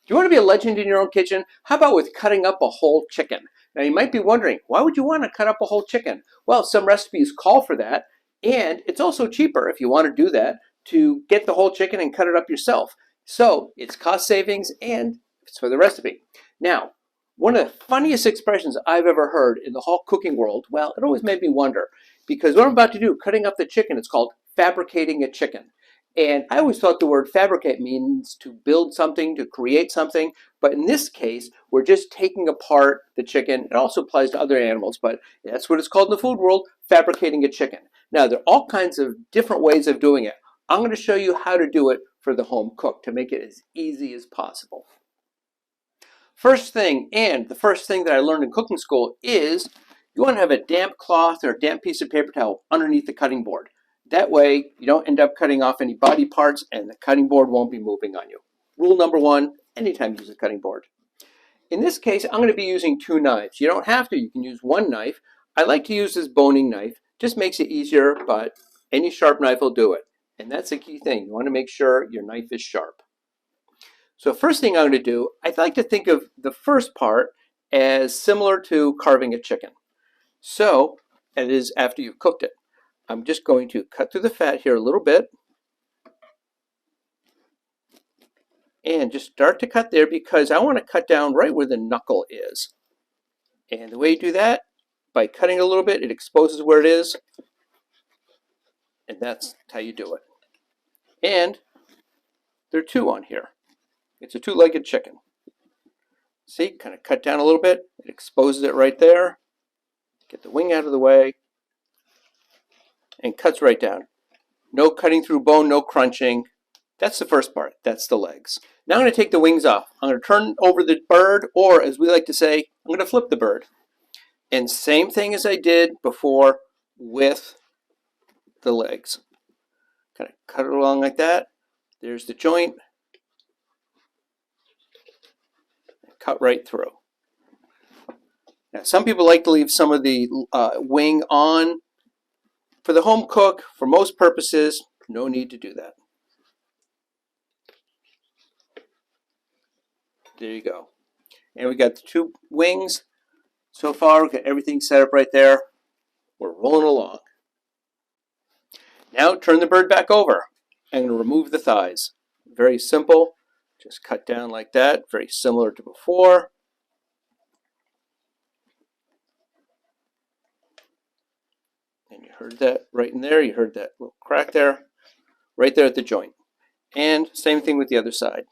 Do you want to be a legend in your own kitchen? How about with cutting up a whole chicken? Now you might be wondering, why would you want to cut up a whole chicken? Well, some recipes call for that, and it's also cheaper if you want to do that to get the whole chicken and cut it up yourself. So it's cost savings and it's for the recipe. Now, one of the funniest expressions I've ever heard in the whole cooking world, well, it always made me wonder, because what I'm about to do, cutting up the chicken, it's called fabricating a chicken. And I always thought the word fabricate means to build something, to create something. But in this case, we're just taking apart the chicken. It also applies to other animals, but that's what it's called in the food world, fabricating a chicken. Now, there are all kinds of different ways of doing it. I'm going to show you how to do it for the home cook to make it as easy as possible. First thing, and the first thing that I learned in cooking school is you want to have a damp cloth or a damp piece of paper towel underneath the cutting board. That way, you don't end up cutting off any body parts and the cutting board won't be moving on you. Rule number one, anytime use a cutting board. In this case, I'm going to be using 2 knives. You don't have to, you can use 1 knife. I like to use this boning knife. Just makes it easier, but any sharp knife will do it. And that's the key thing. You want to make sure your knife is sharp. So first thing I'm going to do, I'd like to think of the first part as similar to carving a chicken. So, it is after you've cooked it. I'm just going to cut through the fat here a little bit and just start to cut there because I want to cut down right where the knuckle is. And the way you do that, by cutting a little bit, it exposes where it is, and that's how you do it. And there are 2 on here. It's a 2-legged chicken. See, kind of cut down a little bit, it exposes it right there. Get the wing out of the way, and cuts right down. No cutting through bone, no crunching. That's the first part. That's the legs. Now I'm going to take the wings off. I'm going to turn over the bird, or as we like to say, I'm going to flip the bird. And same thing as I did before with the legs. Kind of cut it along like that. There's the joint. Cut right through. Now, some people like to leave some of the wing on. For the home cook, for most purposes, no need to do that. There you go. And we got the 2 wings. So far, we've got everything set up right there. We're rolling along. Now turn the bird back over. I'm going to remove the thighs. Very simple. Just cut down like that. Very similar to before. And you heard that right in there. You heard that little crack there. Right there at the joint. And same thing with the other side.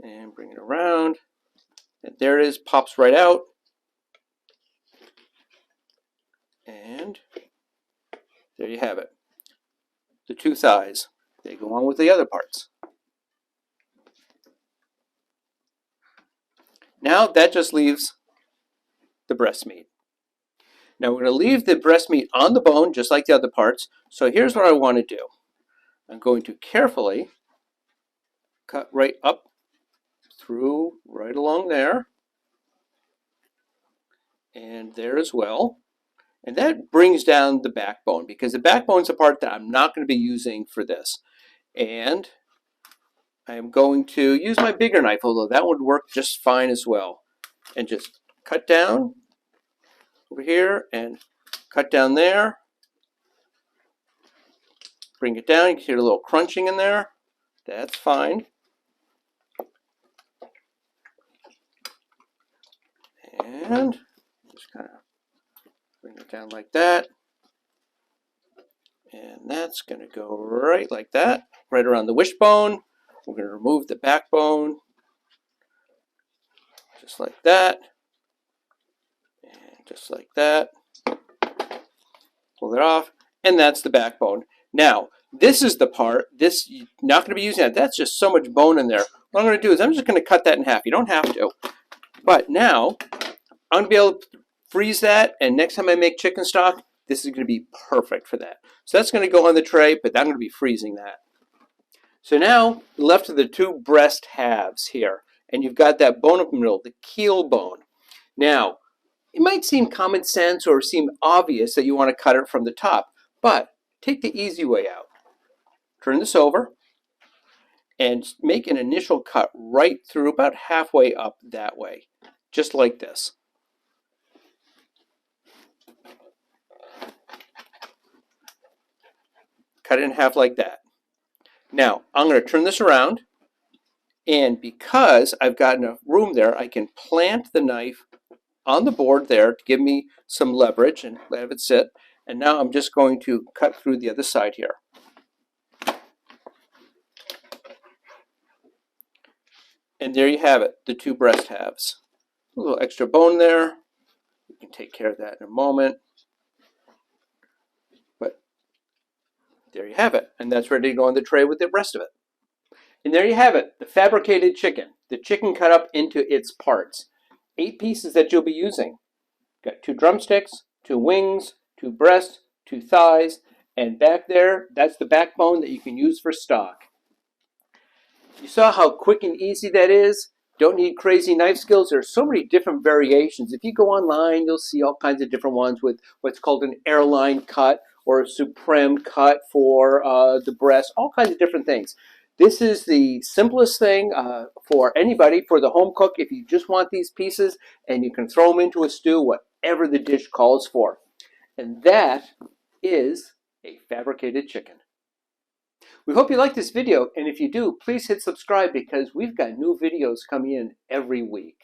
And bring it around. And there it is. Pops right out. And there you have it. The 2 thighs. They go on with the other parts. Now that just leaves the breast meat. Now we're going to leave the breast meat on the bone just like the other parts. So here's what I want to do. I'm going to carefully cut right up through, right along there. And there as well. And that brings down the backbone because the backbone is the part that I'm not going to be using for this. And I am going to use my bigger knife, although that would work just fine as well. And just cut down over here and cut down there. Bring it down. You can hear a little crunching in there. That's fine. And just kind of bring it down like that. And that's going to go right like that, right around the wishbone. We're going to remove the backbone, just like that, and just like that. Pull it off, and that's the backbone. Now, this is the part, this, you're not going to be using that. That's just so much bone in there. What I'm going to do is I'm just going to cut that in half. You don't have to. But now, I'm going to be able to freeze that, and next time I make chicken stock, this is going to be perfect for that. So that's going to go on the tray, but I'm going to be freezing that. So now, left are the 2 breast halves here. And you've got that bone up in the middle, the keel bone. Now, it might seem common sense or seem obvious that you want to cut it from the top, but take the easy way out. turn this over and make an initial cut right through, about halfway up that way, just like this. Cut it in half like that. Now, I'm going to turn this around, and because I've got enough room there, I can plant the knife on the board there to give me some leverage and have it sit. And now I'm just going to cut through the other side here. And there you have it, the two breast halves. A little extra bone there. We can take care of that in a moment. But there you have it. And that's ready to go on the tray with the rest of it. And there you have it, the fabricated chicken. The chicken cut up into its parts. 8 pieces that you'll be using. Got 2 drumsticks, 2 wings, 2 breasts, 2 thighs, and back there, that's the backbone that you can use for stock. You saw how quick and easy that is? Don't need crazy knife skills. There's so many different variations. If you go online, you'll see all kinds of different ones with what's called an airline cut or a supreme cut for the breast, all kinds of different things. This is the simplest thing for anybody, for the home cook, if you just want these pieces, and you can throw them into a stew, whatever the dish calls for. And that is a fabricated chicken. We hope you like this video, and if you do, please hit subscribe because we've got new videos coming in every week.